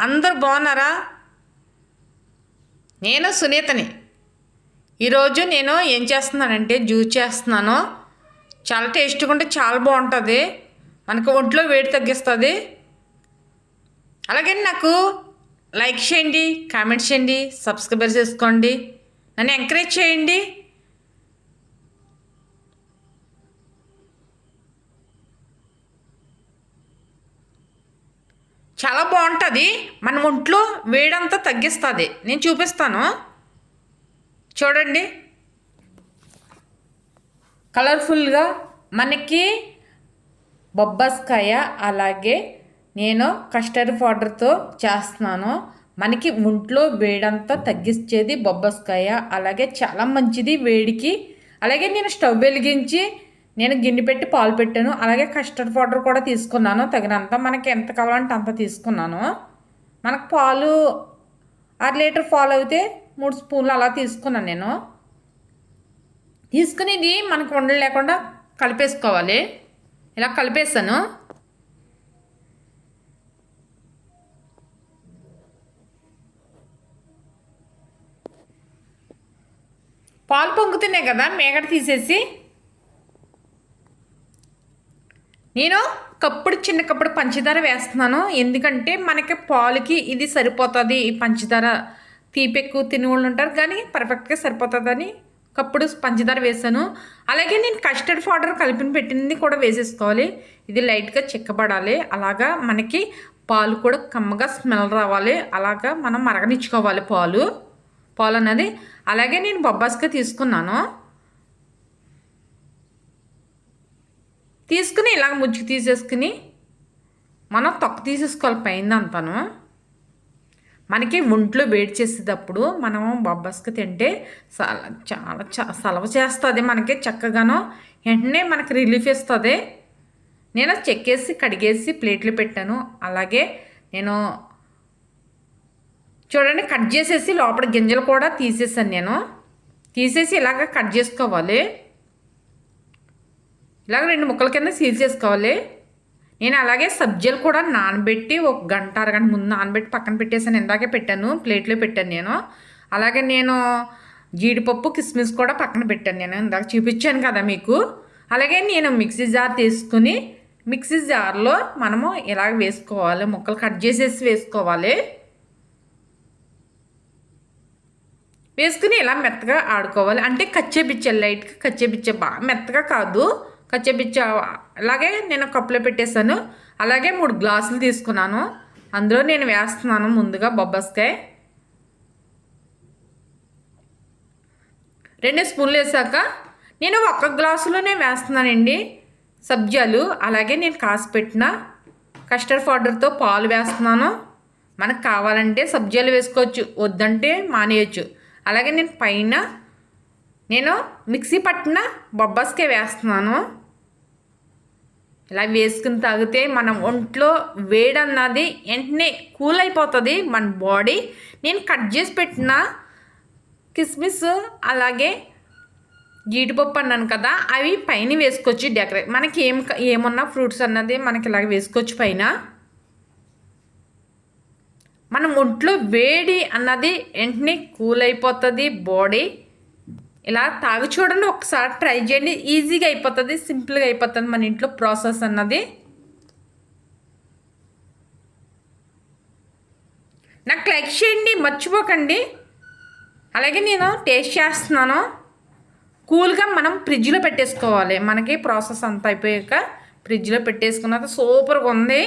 అందరు బాగున్నారా? నేను సునీతని. ఈరోజు నేను ఏం చేస్తున్నానంటే జ్యూస్ చేస్తున్నాను. చాలా టేస్ట్గా ఉంటే చాలా బాగుంటుంది. మనకు ఒంట్లో వేడి తగ్గిస్తుంది. అలాగే నాకు లైక్ చేయండి, కామెంట్ చేయండి, సబ్స్క్రైబ్ చేసుకోండి, నన్ను ఎంకరేజ్ చేయండి. చాలా బాగుంటుంది. మన ఒంట్లో వేడంతా తగ్గిస్తుంది. నేను చూపిస్తాను చూడండి. కలర్ఫుల్గా మనకి బొబ్బాస్కాయ, అలాగే నేను కస్టర్డ్ పౌడర్తో చేస్తున్నాను. మనకి ఒంట్లో వేడంతా తగ్గించేది బొబ్బాస్కాయ, అలాగే చాలా మంచిది వేడికి. అలాగే నేను స్టవ్ వెలిగించి నేను గిన్నె పెట్టి పాలు పెట్టాను. అలాగే కస్టర్డ్ పౌడర్ కూడా తీసుకున్నాను తగినంత. మనకి ఎంత కావాలంటే అంత తీసుకున్నాను. మనకు పాలు 6 లీటర్ పాలు అయితే 3 స్పూన్లు అలా తీసుకున్నాను నేను. తీసుకుని ఇది మనకు ఉండలు లేకుండా కలిపేసుకోవాలి. ఇలా కలిపేసాను. పాలు పొంగుతున్నాయి కదా, మేగడ తీసేసి నేను చిన్న కప్పుడు పంచదార వేస్తున్నాను. ఎందుకంటే మనకి పాలుకి ఇది సరిపోతుంది. ఈ పంచదార తీపి ఎక్కువ తినే వాళ్ళు ఉంటారు, కానీ పర్ఫెక్ట్గా సరిపోతుందని కప్పుడు పంచదార వేసాను. అలాగే నేను కస్టర్డ్ పౌడర్ కలిపిన పెట్టింది కూడా వేసేసుకోవాలి. ఇది లైట్గా చిక్కబడాలి. అలాగా మనకి పాలు కూడా కమ్మగా స్మెల్ రావాలి. అలాగా మనం మరగనిచ్చుకోవాలి పాలు అన్నది. అలాగే నేను బొబ్బాస్కాయ తీసుకుని ఇలాగ ముజ్జుకు తీసేసుకుని మనం తొక్క తీసేసుకోవాలి పైన అంతాను. మనకి ఒంట్లో వేడి చేసేటప్పుడు మనం బొబ్బాస్కాయ తింటే చాలా సలవ చేస్తుంది. మనకి చక్కగాను వెంటనే మనకి రిలీఫ్ ఇస్తుంది. నేను చెక్కేసి కడిగేసి ప్లేట్లు పెట్టాను. అలాగే నేను చూడండి కట్ చేసేసి లోపల గింజలు కూడా తీసేసాను. నేను తీసేసి ఇలాగ కట్ చేసుకోవాలి. ఇలాగ 2 ముక్కల కింద సీల్ చేసుకోవాలి. నేను అలాగే సబ్జీలు కూడా నానబెట్టి 1 గంట అరగంట ముందు నానబెట్టి పక్కన పెట్టేసాను. ఇందాకే పెట్టాను, ప్లేట్లో పెట్టాను నేను. అలాగే నేను జీడిపప్పు, కిస్మిస్ కూడా పక్కన పెట్టాను. నేను ఇందాక చూపించాను కదా మీకు. అలాగే నేను మిక్సీ జార్ తీసుకుని మిక్సీ జార్లో మనము ఇలాగ వేసుకోవాలి. ముక్కలు కట్ చేసేసి వేసుకోవాలి. వేసుకుని ఇలా మెత్తగా ఆడుకోవాలి. అంటే కచ్చేపిచ్చే లైట్గా కచ్చేపిచ్చే, బాగా మెత్తగా కాదు, కచ్చేపిచ్చ. అలాగే నేను కప్పులో పెట్టేశాను. అలాగే 3 గ్లాసులు తీసుకున్నాను. అందులో నేను వేస్తున్నాను ముందుగా బొబ్బాస్కాయ 2 స్పూన్లు వేసాక నేను 1 గ్లాసులోనే వేస్తున్నానండి సబ్జాలు. అలాగే నేను కాసి పెట్టిన కస్టర్డ్ పౌడర్తో పాలు వేస్తున్నాను. మనకు కావాలంటే సబ్జాలు వేసుకోవచ్చు, వద్దంటే మానేయచ్చు. అలాగే నేను పైన మిక్సీ పట్టిన బొబ్బాస్కాయ వేస్తున్నాను. ఇలా వేసుకుని తాగితే మనం ఒంట్లో వేడన్నది వెంటనే కూల్ అయిపోతుంది మన బాడీ. నేను కట్ చేసి పెట్టిన కిస్మిస్, అలాగే జీడిపప్పు అన్నాను కదా, అవి పైన వేసుకోవచ్చు. డెకరేట్ మనకి ఏమన్నా ఫ్రూట్స్ అన్నది మనకి ఇలాగ వేసుకోవచ్చు పైన. మన ఒంట్లో వేడి అన్నది వెంటనే కూల్ అయిపోతుంది బాడీ. ఇలా తాగి చూడండి, ఒకసారి ట్రై చేయండి. ఈజీగా అయిపోతుంది, సింపుల్గా అయిపోతుంది మన ఇంట్లో ప్రాసెస్ అన్నది. నాకు లైక్ చేయండి, మర్చిపోకండి. అలాగే నేను టేస్ట్ చేస్తున్నాను. కూల్గా మనం ఫ్రిడ్జ్లో పెట్టేసుకోవాలి. మనకి ప్రాసెస్ అంతా అయిపోయాక ఫ్రిడ్జ్లో పెట్టేసుకున్నాక సూపర్గా ఉంది,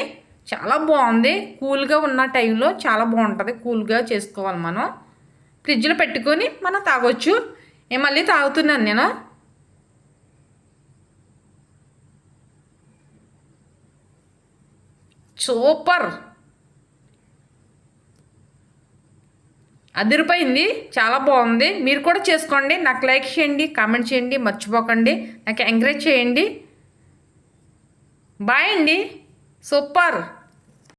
చాలా బాగుంది. కూల్గా ఉన్న టైంలో చాలా బాగుంటుంది. కూల్గా చేసుకోవాలి మనం. ఫ్రిడ్జ్లో పెట్టుకొని మనం తాగొచ్చు. మళ్ళీ తాగుతున్నాను నేను. సూపర్, అదిరిపోయింది, చాలా బాగుంది. మీరు కూడా చేసుకోండి. నాకు లైక్ చేయండి, కామెంట్ చేయండి, మర్చిపోకండి. నాకు ఎంకరేజ్ చేయండి. బాయ్ అండి. సూపర్.